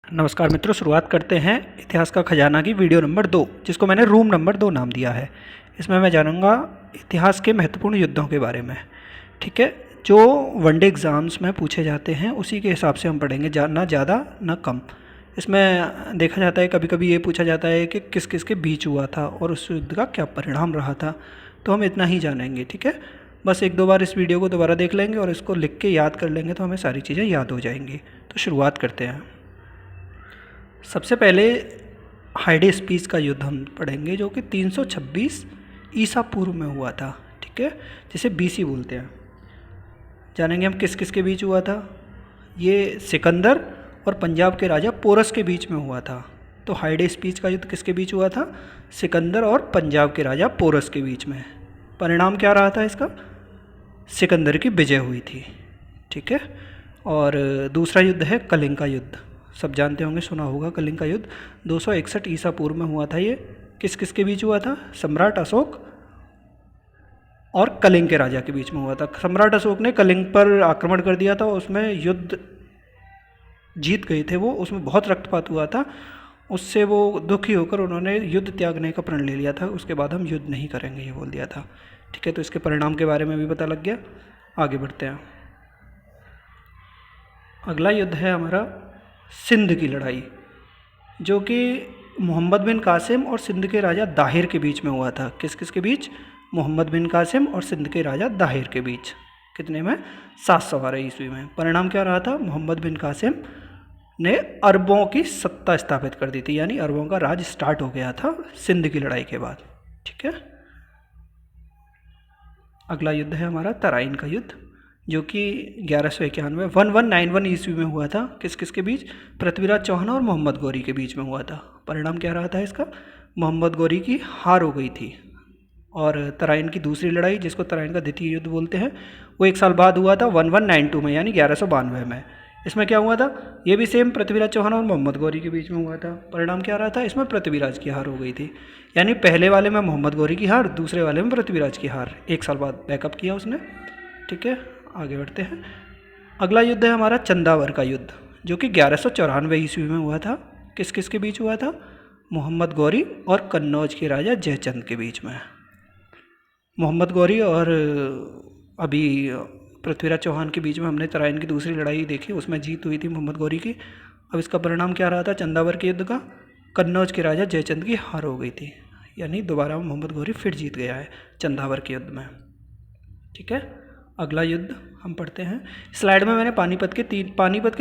नमस्कार मित्रों, शुरुआत करते हैं इतिहास का खजाना की वीडियो नंबर 2, जिसको मैंने रूम नंबर 2 नाम दिया है। इसमें मैं जानूंगा इतिहास के महत्वपूर्ण युद्धों के बारे में। ठीक है, जो वनडे एग्ज़ाम्स में पूछे जाते हैं उसी के हिसाब से हम पढ़ेंगे, ना ज़्यादा ना कम। इसमें देखा जाता है कभी कभी ये पूछा जाता है कि किस किस के बीच हुआ था और उस युद्ध का क्या परिणाम रहा था, तो हम इतना ही जानेंगे। ठीक है, बस एक दो बार इस वीडियो को दोबारा देख लेंगे और इसको लिख के याद कर लेंगे तो हमें सारी चीज़ें याद हो जाएंगी। तो शुरुआत करते हैं। सबसे पहले हाइडे स्पीच का युद्ध हम पढ़ेंगे, जो कि 326 ईसा पूर्व में हुआ था। ठीक है, जिसे बीसी बोलते हैं। जानेंगे हम किस किस के बीच हुआ था। ये सिकंदर और पंजाब के राजा पोरस के बीच में हुआ था। तो हाइडे स्पीच का युद्ध किसके बीच हुआ था? सिकंदर और पंजाब के राजा पोरस के बीच में। परिणाम क्या रहा था इसका? सिकंदर की विजय हुई थी। ठीक है, और दूसरा युद्ध है कलिंग का युद्ध। सब जानते होंगे, सुना होगा कलिंग का युद्ध। 261 ईसा पूर्व में हुआ था। ये किस किस के बीच हुआ था? सम्राट अशोक और कलिंग के राजा के बीच में हुआ था। सम्राट अशोक ने कलिंग पर आक्रमण कर दिया था, उसमें युद्ध जीत गए थे वो, उसमें बहुत रक्तपात हुआ था। उससे वो दुखी होकर उन्होंने युद्ध त्यागने का प्रण ले लिया था। उसके बाद हम युद्ध नहीं करेंगे ये बोल दिया था। ठीक है, तो इसके परिणाम के बारे में भी पता लग गया। आगे बढ़ते हैं। अगला युद्ध है हमारा सिंध की लड़ाई, जो कि मोहम्मद बिन कासिम और सिंध के राजा दाहिर के बीच में हुआ था। किस किस के बीच? मोहम्मद बिन कासिम और सिंध के राजा दाहिर के बीच। कितने में? 712 ईस्वी में। परिणाम क्या रहा था? मोहम्मद बिन कासिम ने अरबों की सत्ता स्थापित कर दी थी, यानी अरबों का राज स्टार्ट हो गया था सिंध की लड़ाई के बाद। ठीक है, अगला युद्ध है हमारा तराइन का युद्ध, जो कि 1191 ईस्वी में हुआ था। किस किस के बीच? पृथ्वीराज चौहान और मोहम्मद गौरी के बीच में हुआ था। परिणाम क्या रहा था इसका? मोहम्मद गौरी की हार हो गई थी। और तराइन की दूसरी लड़ाई, जिसको तराइन का द्वितीय युद्ध बोलते हैं, वो एक साल बाद हुआ था 1192 में, यानी 1192 में। इसमें क्या हुआ था? ये भी सेम पृथ्वीराज चौहान और मोहम्मद गौरी के बीच में हुआ था। परिणाम क्या रहा था? इसमें पृथ्वीराज की हार हो गई थी। यानी पहले वाले में मोहम्मद गौरी की हार, दूसरे वाले में पृथ्वीराज की हार। एक साल बाद बैकअप किया उसने। ठीक है, आगे बढ़ते हैं। अगला युद्ध है हमारा चंदावर का युद्ध, जो कि 1194 ईस्वी में हुआ था। किस किस के बीच हुआ था? मोहम्मद गौरी और कन्नौज के राजा जयचंद के बीच में। मोहम्मद गौरी और अभी पृथ्वीराज चौहान के बीच में हमने तराइन की दूसरी लड़ाई देखी, उसमें जीत हुई थी मोहम्मद गौरी की। अब इसका परिणाम क्या रहा था चंदावर के युद्ध का? कन्नौज के राजा जयचंद की हार हो गई थी, यानी दोबारा मोहम्मद गौरी फिर जीत गया है चंदावर के युद्ध में। ठीक है, अगला युद्ध हम पढ़ते हैं। स्लाइड में मैंने पानीपत के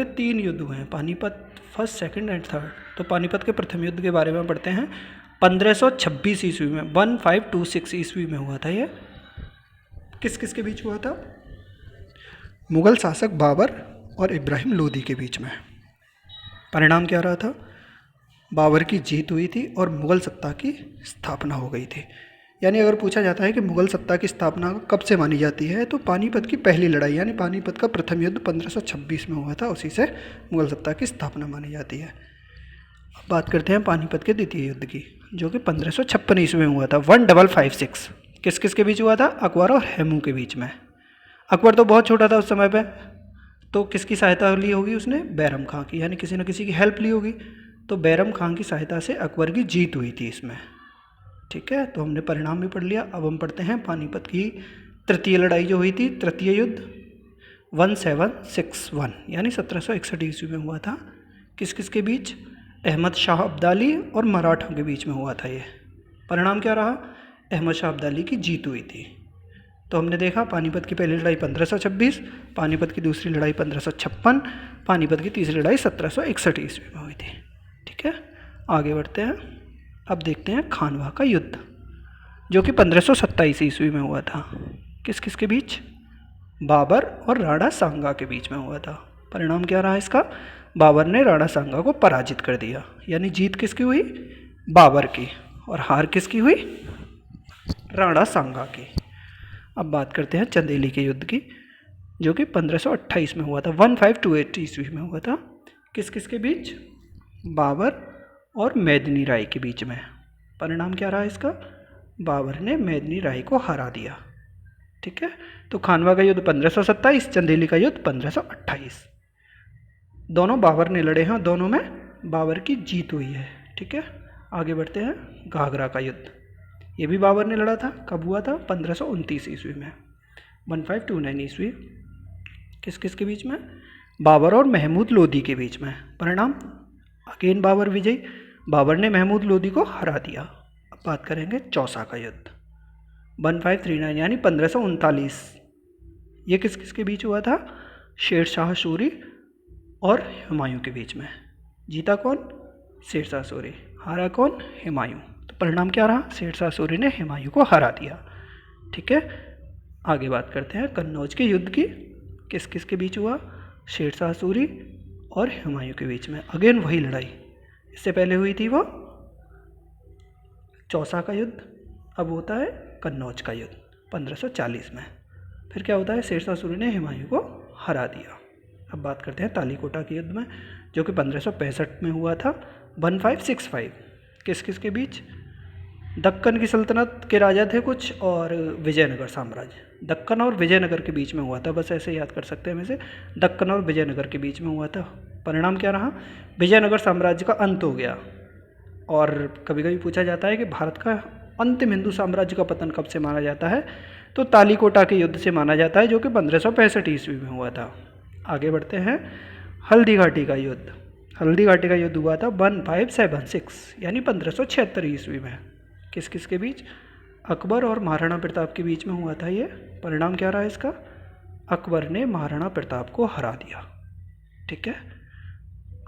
तीन युद्ध हुए हैं, Panipat first, second and third. तो पानीपत के प्रथम युद्ध के बारे में पढ़ते हैं। 1526 ईस्वी में, 1526 ईस्वी में हुआ था ये। किस किस के बीच हुआ था? मुग़ल शासक बाबर और इब्राहिम लोदी के बीच में। परिणाम क्या रहा था? बाबर की जीत हुई थी और मुग़ल सत्ता की स्थापना हो गई थी। यानी अगर पूछा जाता है कि मुग़ल सत्ता की स्थापना कब से मानी जाती है, तो पानीपत की पहली लड़ाई, यानी पानीपत का प्रथम युद्ध 1526 में हुआ था, उसी से मुग़ल सत्ता की स्थापना मानी जाती है। अब बात करते हैं पानीपत के द्वितीय युद्ध की, जो कि 1556 ईस्वी में हुआ था। 1556 किस किस के बीच हुआ था? अकबर और हैमू के बीच में। अकबर तो बहुत छोटा था उस समय पे, तो किसकी सहायता ली होगी उसने? बैरम खां की, यानी किसी न किसी की हेल्प ली होगी। तो बैरम खां की सहायता से अकबर की जीत हुई थी इसमें। ठीक है, तो हमने परिणाम भी पढ़ लिया। अब हम पढ़ते हैं पानीपत की तृतीय लड़ाई जो हुई थी, तृतीय युद्ध 1761, यानी 1761 ईस्वी में हुआ था। किस किस के बीच? अहमद शाह अब्दाली और मराठों के बीच में हुआ था ये। परिणाम क्या रहा? अहमद शाह अब्दाली की जीत हुई थी। तो हमने देखा पानीपत की पहली लड़ाई 1526, पानीपत की दूसरी लड़ाई 1556, पानीपत की तीसरी लड़ाई 1761 ईस्वी में हुई थी। ठीक है, आगे बढ़ते हैं। अब देखते हैं खानवा का युद्ध, जो कि 1527 ईस्वी में हुआ था। किस किस के बीच? बाबर और राणा सांगा के बीच में हुआ था। परिणाम क्या रहा इसका? बाबर ने राणा सांगा को पराजित कर दिया, यानी जीत किसकी हुई? बाबर की, और हार किसकी हुई? राणा सांगा की। अब बात करते हैं चंदेली के युद्ध की, जो कि 1528 में हुआ था, 1528 ईस्वी में हुआ था। किस किस के बीच? बाबर और मेदिनी राय के बीच में। परिणाम क्या रहा इसका? बाबर ने मेदिनी राय को हरा दिया। ठीक है, तो खानवा का युद्ध 1527, चंदेली का युद्ध 1528। दोनों बाबर ने लड़े हैं, दोनों में बाबर की जीत हुई है। ठीक है, आगे बढ़ते हैं। घाघरा का युद्ध, ये भी बाबर ने लड़ा था। कब हुआ था? 1529 ईस्वी में, 1529 ईस्वी। किस किस के बीच में? बाबर और महमूद लोदी के बीच में। परिणाम अगेन बाबर विजयी, बाबर ने महमूद लोदी को हरा दिया। अब बात करेंगे चौसा का युद्ध, 1539 यानी 1539। ये किस किस के बीच हुआ था? शेर शाह सूरी और हुमायूं के बीच में। जीता कौन? शेर शाह सूरी। हारा कौन? हुमायूं। तो परिणाम क्या रहा? शेर शाह सूरी ने हुमायूं को हरा दिया। ठीक है, आगे बात करते हैं कन्नौज के युद्ध की। किस किस के बीच हुआ? शेर शाह सूरी और हुमायूं के बीच में। अगेन वही लड़ाई, इससे पहले हुई थी वो चौसा का युद्ध, अब होता है कन्नौज का युद्ध 1540 में। फिर क्या होता है? शेर शाह सूरी ने हुमायूं को हरा दिया। अब बात करते हैं तालीकोटा के युद्ध में, जो कि 1565 में हुआ था, 1565। किस किस के बीच? दक्कन की सल्तनत के राजा थे कुछ और विजयनगर साम्राज्य। दक्कन और विजयनगर के बीच में हुआ था, बस ऐसे याद कर सकते हैं वैसे, दक्कन और विजयनगर के बीच में हुआ था। परिणाम क्या रहा? विजयनगर साम्राज्य का अंत हो गया। और कभी कभी पूछा जाता है कि भारत का अंतिम हिंदू साम्राज्य का पतन कब से माना जाता है, तो तालीकोटा के युद्ध से माना जाता है, जो कि 1565 ईस्वी में हुआ था। आगे बढ़ते हैं हल्दी घाटी का युद्ध। हल्दी घाटी का युद्ध हुआ था 1576 यानी 1576 ईस्वी में। किस किस के बीच? अकबर और महाराणा प्रताप के बीच में हुआ था ये। परिणाम क्या रहा इसका? अकबर ने महाराणा प्रताप को हरा दिया। ठीक है,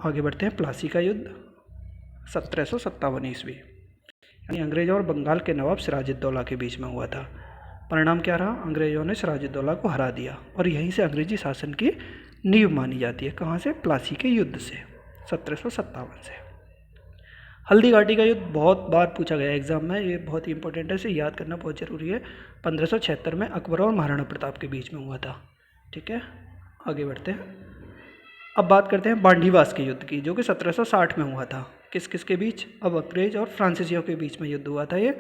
आगे बढ़ते हैं प्लासी का युद्ध, 1757 ईस्वी, यानी अंग्रेजों और बंगाल के नवाब सिराजुद्दौला के बीच में हुआ था। परिणाम क्या रहा? अंग्रेजों ने सिराजुद्दौला को हरा दिया और यहीं से अंग्रेजी शासन की नींव मानी जाती है। कहाँ से? प्लासी के युद्ध से, 1757 से। हल्दी घाटी का युद्ध बहुत बार पूछा गया एग्जाम में, ये बहुत ही इंपॉर्टेंट है, इसे याद करना बहुत ज़रूरी है। 1576 में अकबर और महाराणा प्रताप के बीच में हुआ था। ठीक है, आगे बढ़ते हैं। अब बात करते हैं बांडीवास के युद्ध की, जो कि 1760 में हुआ था। किस किस के बीच? अब अंग्रेज और फ्रांसीसियों के बीच में युद्ध हुआ था ये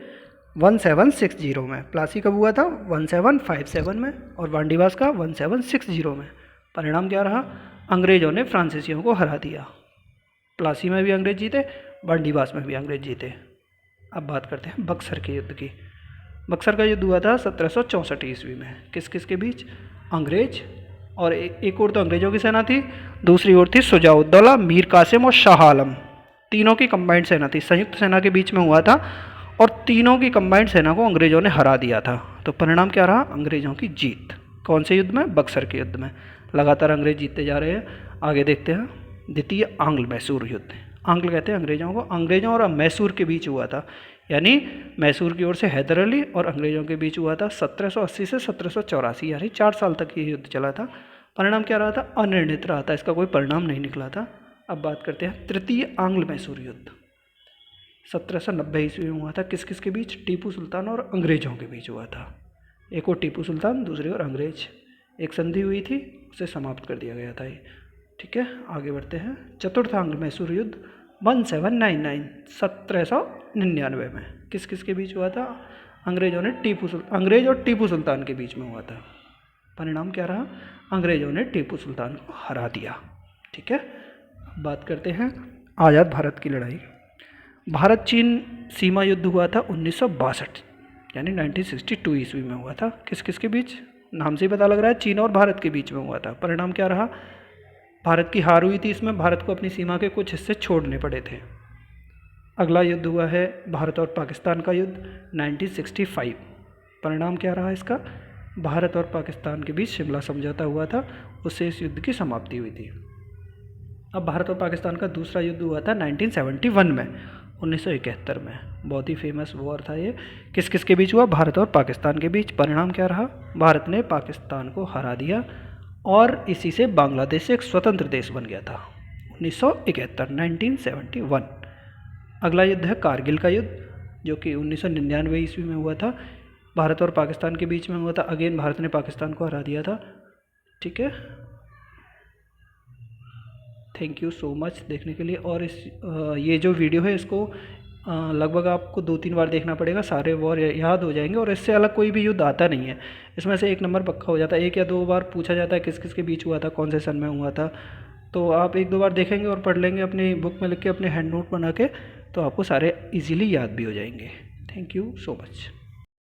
1760 में। प्लासी कब हुआ था? 1757 में, और बांडीवास का 1760 में। परिणाम क्या रहा? अंग्रेजों ने फ्रांसीसियों को हरा दिया। प्लासी में भी अंग्रेज जीते, बांडीवास में भी अंग्रेज जीते। अब बात करते हैं बक्सर के युद्ध की। बक्सर का युद्ध हुआ था 1764 ईस्वी में। किस किस के बीच? अंग्रेज और एक और तो अंग्रेजों की सेना थी, दूसरी ओर थी शुजाउद्दौला, मीर कासिम और शाह आलम। तीनों की कंबाइंड सेना थी, संयुक्त सेना के बीच में हुआ था, और तीनों की कंबाइंड सेना को अंग्रेजों ने हरा दिया था। तो परिणाम क्या रहा? अंग्रेजों की जीत। कौन से युद्ध में? बक्सर के युद्ध में। लगातार अंग्रेज जीतते जा रहे हैं। आगे देखते हैं द्वितीय आंग्ल मैसूर युद्ध। आंग्ल कहते हैं अंग्रेजों को, अंग्रेजों और मैसूर के बीच हुआ था, यानी मैसूर की ओर से हैदर अली और अंग्रेजों के बीच हुआ था 1780 से 1784, यानी 4 साल तक ये युद्ध चला था। परिणाम क्या रहा था? अनिर्णित रहा था, इसका कोई परिणाम नहीं निकला था। अब बात करते हैं तृतीय आंग्ल मैसूर युद्ध, 1790 ईस्वी में हुआ था। किस किस के बीच? टीपू सुल्तान और अंग्रेजों के बीच हुआ था। एक और टीपू सुल्तान, दूसरी ओर अंग्रेज। एक संधि हुई थी, उसे समाप्त कर दिया गया था ये। ठीक है, आगे बढ़ते हैं। चतुर्थ आंग्ल मैसूर युद्ध 1799 1799 में। किस किस के बीच हुआ था? अंग्रेज और टीपू सुल्तान के बीच में हुआ था। परिणाम क्या रहा? अंग्रेजों ने टीपू सुल्तान को हरा दिया। ठीक है, अब बात करते हैं आज़ाद भारत की लड़ाई। भारत चीन सीमा युद्ध हुआ था 1962 यानी 1962 ईस्वी में हुआ था। किस किस के बीच? नाम से ही पता लग रहा है, चीन और भारत के बीच में हुआ था। परिणाम क्या रहा? भारत की हार हुई थी इसमें, भारत को अपनी सीमा के कुछ हिस्से छोड़ने पड़े थे। अगला युद्ध हुआ है भारत और पाकिस्तान का युद्ध 1965। परिणाम क्या रहा इसका? भारत और पाकिस्तान के बीच शिमला समझौता हुआ था, उससे इस युद्ध की समाप्ति हुई थी। अब भारत और पाकिस्तान का दूसरा युद्ध हुआ था 1971 में, 1971 में। बहुत ही फेमस वॉर था ये। किस किस के बीच हुआ? भारत और पाकिस्तान के बीच। परिणाम क्या रहा? भारत ने पाकिस्तान को हरा दिया और इसी से बांग्लादेश एक स्वतंत्र देश बन गया था 1971। अगला युद्ध है कारगिल का युद्ध, जो कि 1999 ईस्वी में हुआ था। भारत और पाकिस्तान के बीच में हुआ था। अगेन भारत ने पाकिस्तान को हरा दिया था। ठीक है, थैंक यू सो मच देखने के लिए। और ये जो वीडियो है इसको लगभग आपको 2-3 बार देखना पड़ेगा, सारे वॉर याद हो जाएंगे। और इससे अलग कोई भी युद्ध आता नहीं है, इसमें से एक नंबर पक्का हो जाता है। 1 या 2 बार पूछा जाता है किस किस के बीच हुआ था, कौन से सन में हुआ था, तो आप एक दो बार देखेंगे और पढ़ लेंगे अपनी बुक में लिख के, अपने हैंड नोट बना के, तो आपको सारे इजीली याद भी हो जाएंगे। Thank you so much.